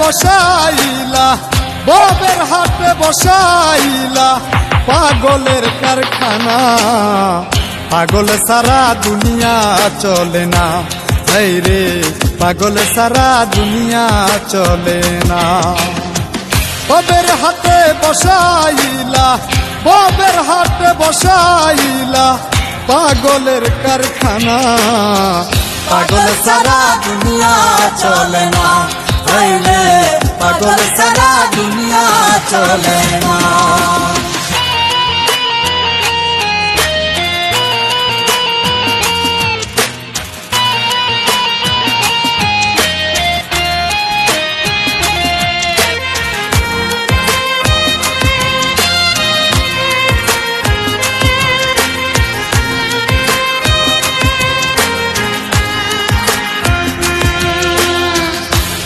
বসাইলা, ববের হাটে বসাইলা পাগলের কারখানা। পাগল সারা দুনিয়া চলে না, এই রে পাগল সারা দুনিয়া চলে না। ববের হাটে বসাইলা, ববের হাটে বসাইলা পাগলের কারখানা। পাগল সারা দুনিয়া চলে না, এই রে পাগল সারা দুনিয়া চলে না।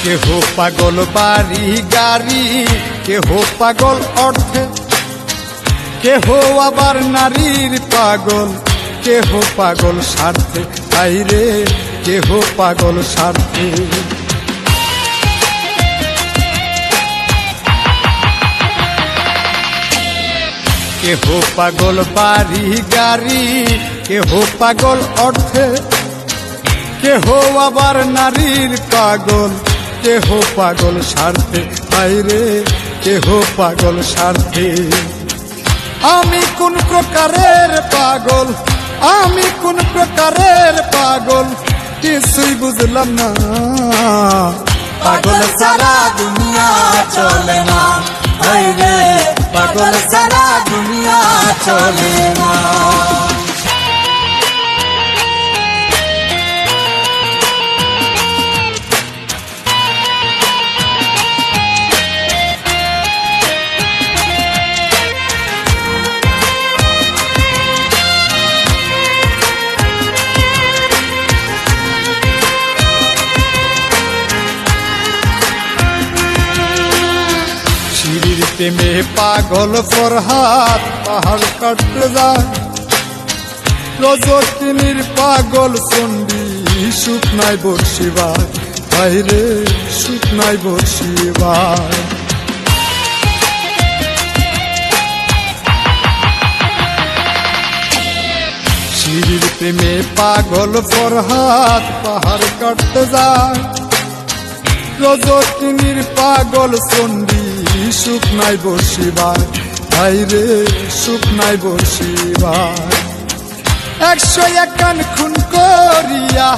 কেহ পাগল বাড়ি গাড়ি, কেহ পাগল অর্থে, কেহ আবার নারীর পাগল, কেহ পাগল স্বার্থে, আইরে কেহ পাগল স্বার্থে। কেহ পাগল বাড়ি গাড়ি, কেহ পাগল অর্থে, কেহ আবার নারীর পাগল, কেহ পাগল স্বার্থে, আইরে কেহ পাগল স্বার্থে। আমি কোন প্রকারের পাগল, আমি কোন প্রকারের পাগল কিছুই বুঝলাম না। পাগল সারা দুনিয়া চলে না, এই রে পাগল সারা দুনিয়া চলে না। শিরির প্রেমে পাগল ফরহাদ পাহাড় কাটতে যায়, রজকিনীর পাগল চন্ডী শুকনায় বর্ষিবার, বাইরে শুকনায় বর্ষিবার। শিরির প্রেমে পাগল ফরহাদ পাহাড় কাটতে যায়, রজকিনীর পাগল চন্ডী শুকনায় বর্ষিবার, বাইরে শুকনায় বর্ষিবার। 101 খুন করিয়া,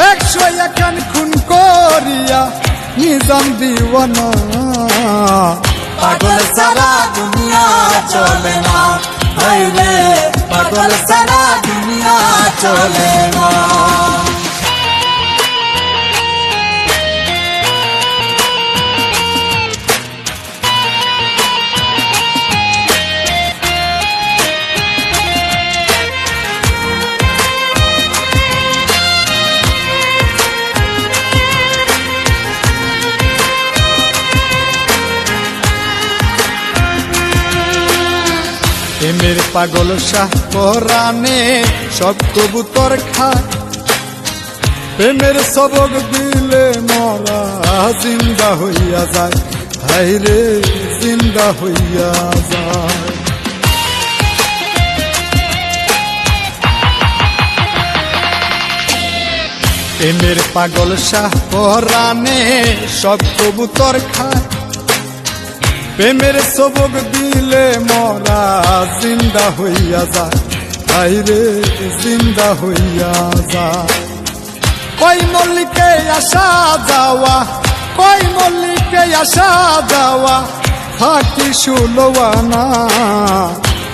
101 খুন করিয়া নিজাম দিওয়ানা। পাগল সারা দুনিয়া চলে না, এই রে পাগল সারা দুনিয়া চলে না। প্রেমের পাগল শাহ পরাণে সব কবুতর খায়, প্রেমের সবক দিলে মরা জিন্দা হইয়া যায়, হায়রে জিন্দা হইয়া যায়। প্রেমের পাগল শাহ পরাণে সব কবুতর খায়, প্রেমের সবক দিলে মরা জিন্দা হইয়া যায়, আইরে জিন্দা হইয়া যায়। কই মল্লিকে আসা যাওয়া, কই মল্লিকে আসা যাওয়া থাকি সুলওয়ানা।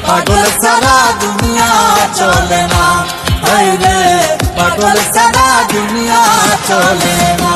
পাগল সারা দুনিয়া চলে না, এই রে পাগল সারা দুনিয়া চলে না।